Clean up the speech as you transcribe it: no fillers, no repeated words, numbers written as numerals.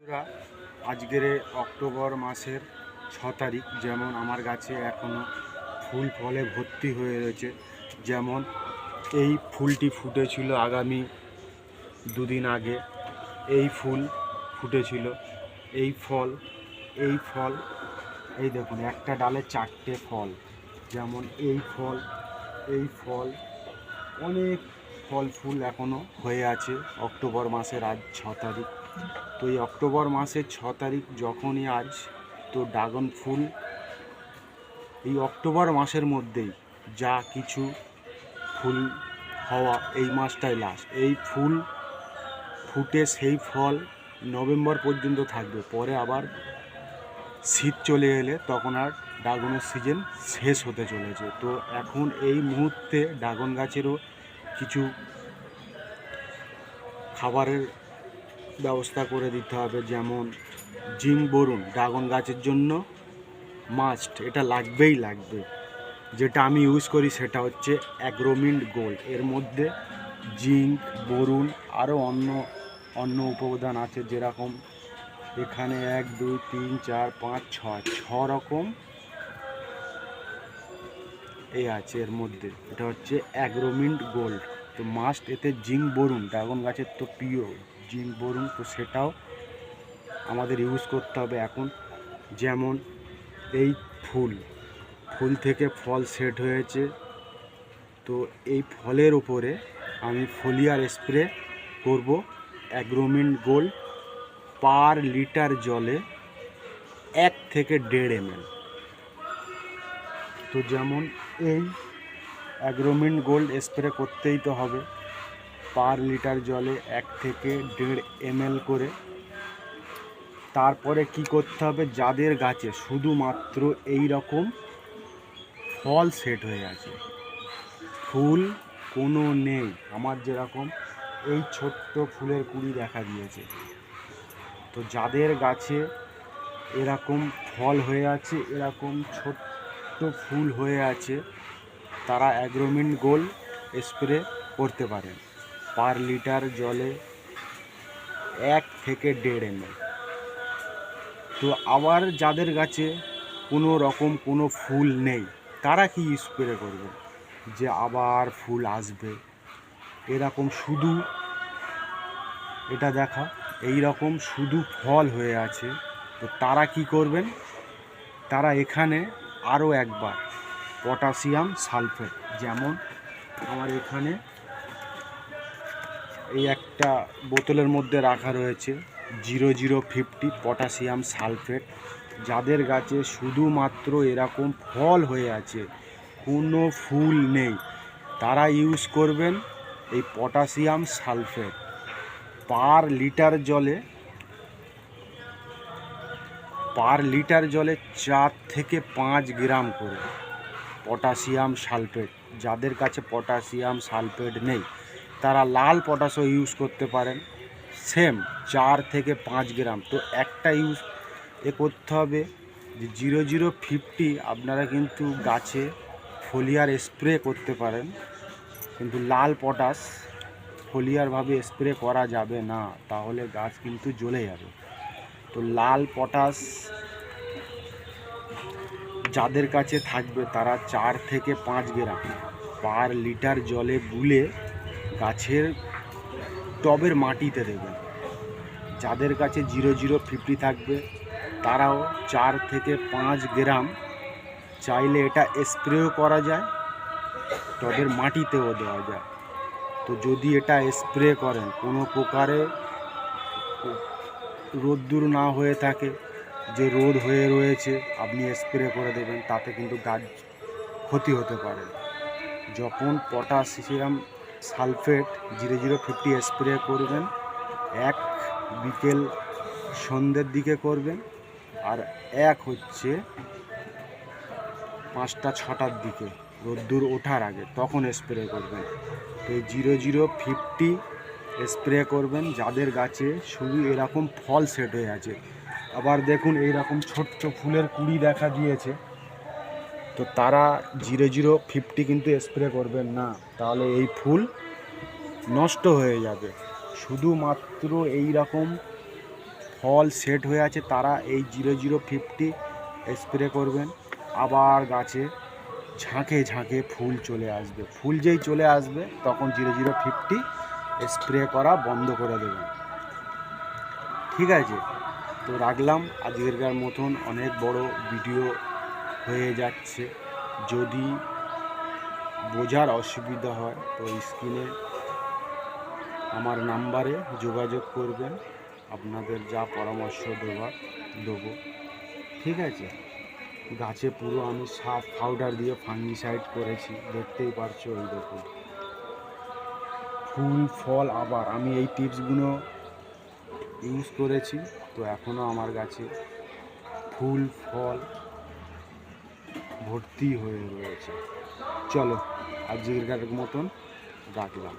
বন্ধুরা, আজকের অক্টোবর মাসের 6 তারিখ। যেমন আমার গাছে এখনও ফুল ফলে ভর্তি হয়ে রয়েছে। যেমন এই ফুলটি ফুটেছিল আগামী দুদিন আগে, এই ফুল ফুটেছিল, এই ফল, এই দেখুন একটা ডালে 4টে ফল। যেমন এই ফল অনেক ফল ফুল এখনও হয়ে আছে। অক্টোবর মাসের আজ 6 তারিখ। তো এই অক্টোবর মাসের 6 তারিখ যখনই আজ, তো ড্রাগন ফুল এই অক্টোবর মাসের মধ্যেই যা কিছু ফুল হওয়া, এই মাসটাই লাস্ট। এই ফুল ফুটে সেই ফল নভেম্বর পর্যন্ত থাকবে। পরে আবার শীত চলে এলে তখন আর ড্রাগনের সিজন শেষ হতে চলেছে। তো এখন এই মুহূর্তে ড্রাগন গাছেরও কিছু খাবারের ব্যবস্থা করে দিতে হবে। যেমন জিঙ্ক বোরন ড্রাগন গাছের জন্য মাস্ট, এটা লাগবে। যেটা আমি ইউজ করি সেটা হচ্ছে অ্যাগ্রোমিন্ট গোল্ড। এর মধ্যে জিঙ্ক, বোরন আরও অন্য উপাদান আছে। যেরকম এখানে 1 2 3 4 5 6 রকম আছে এর মধ্যে। এটা হচ্ছে অ্যাগ্রোমিন্ট গোল্ড। তো মাস্ট এতে জিঙ্ক বোরন, ড্রাগন গাছের তো প্রিয় জিঙ্ক বোরন, তো সেটাও আমাদের ইউজ করতে হবে এখন। যেমন এই ফুল থেকে ফল সেট হয়েছে, তো এই ফলের ওপরে আমি ফোলিয়ার স্প্রে করব অ্যাগ্রোমিন্ট গোল্ড পার লিটার জলে 1 থেকে 1.5 ml। তো যেমন এই অ্যাগ্রোমিন্ট গোল্ড স্প্রে করতেই তো হবে পার লিটার জলে 1 থেকে 1.5 ml করে। তারপরে কি করতে হবে, যাদের গাছে শুধুমাত্র এই রকম ফল সেট হয়ে আছে, ফুল কোনো নেই, আমার যেরকম এই ছোট্ট ফুলের কুঁড়ি দেখা দিয়েছে, তো যাদের গাছে এরকম ফল হয়ে আছে, এরকম ছোট্ট ফুল হয়ে আছে, তারা অ্যাগ্রোমিন্ট গোল্ড স্প্রে করতে পারেন পার লিটার জলে 1 থেকে 1.5 ml। তো আবার যাদের গাছে কোনো ফুল নেই, তারা কি স্প্রে করবে যে আবার ফুল আসবে, এরকম শুধু এটা দেখা এই রকম শুধু ফল হয়ে আছে, তো তারা কি করবেন, তারা এখানে আরও একবার পটাশিয়াম সালফেট, যেমন আমার এখানে এই একটা বোতলের মধ্যে রাখা রয়েছে 0050 পটাশিয়াম সালফেট। যাদের গাছে শুধুমাত্র এরকম ফল হয়ে আছে, কোনো ফুল নেই, তারা ইউজ করবেন এই পটাশিয়াম সালফেট পার লিটার জলে 4 থেকে 5 গ্রাম করে পটাশিয়াম সালফেট। যাদের কাছে পটাশিয়াম সালফেট নেই, তারা লাল পটাশও ইউজ করতে পারেন, সেম 4 থেকে 5 গ্রাম। তো একটা ইউজ করতে হবে যে 0050। আপনারা কিন্তু গাছে ফোলিয়ার স্প্রে করতে পারেন, কিন্তু লাল পটাশ ফোলিয়ারভাবে স্প্রে করা যাবে না, তাহলে গাছ কিন্তু জ্বলে যাবে। তো লাল পটাশ যাদের কাছে থাকবে, তারা 4 থেকে 5 গ্রাম পার লিটার জলে গুলে গাছের টবের মাটিতে দেবেন। যাদের কাছে 0050 থাকবে, তারাও 4 থেকে 5 গ্রাম, চাইলে এটা স্প্রেও করা যায়, টবের মাটিতেও দেওয়া যায়। তো যদি এটা স্প্রে করেন, কোনো প্রকারে রোদ্দুর না হয়ে থাকে, যে রোদ হয়ে রয়েছে, আপনি স্প্রে করে দেবেন, তাতে কিন্তু গাছ ক্ষতি হতে পারে। যখন পটাশিয়াম সালফেট 0050 স্প্রে করবেন, এক বিকেল সন্ধ্যের দিকে করবেন, আর এক হচ্ছে 5টা 6টার দিকে রোদ্দুর ওঠার আগে, তখন স্প্রে করবেন। তো এই 0050 স্প্রে করবেন যাদের গাছে শুধু এরকম ফল সেট হয়ে আছে। আবার দেখুন এইরকম ছোট্ট ফুলের কুঁড়ি দেখা দিয়েছে, তো তারা 0050 কিন্তু স্প্রে করবেন না, তাহলে এই ফুল নষ্ট হয়ে যাবে। শুধুমাত্র এই রকম ফল সেট হয়ে আছে তারা এই 0050 স্প্রে করবেন। আবার গাছে ঝাঁকে ঝাঁকে ফুল চলে আসবে, ফুল যেই চলে আসবে তখন 0050 স্প্রে করা বন্ধ করে দেবেন। ঠিক আছে, তো রাখলাম। আজকেরকার মতন অনেক বড় ভিডিও হয়ে যাচ্ছে। যদি বোঝার অসুবিধা হয় তো স্ক্রিনে আমার নাম্বারে যোগাযোগ করবেন, আপনাদের যা পরামর্শ দেবো। ঠিক আছে, গাছে পুরো আমি সাফ পাউডার দিয়ে ফাঙ্গিসাইড করেছি, দেখতেই পারছো। ওই দেখুন ফুল ফল। আবার আমি এই টিপসগুলো ইউজ করেছি, তো এখনও আমার গাছে ফুল ফল ভর্তি হয়ে রয়েছে। চলো আজকের মতন রাখলাম।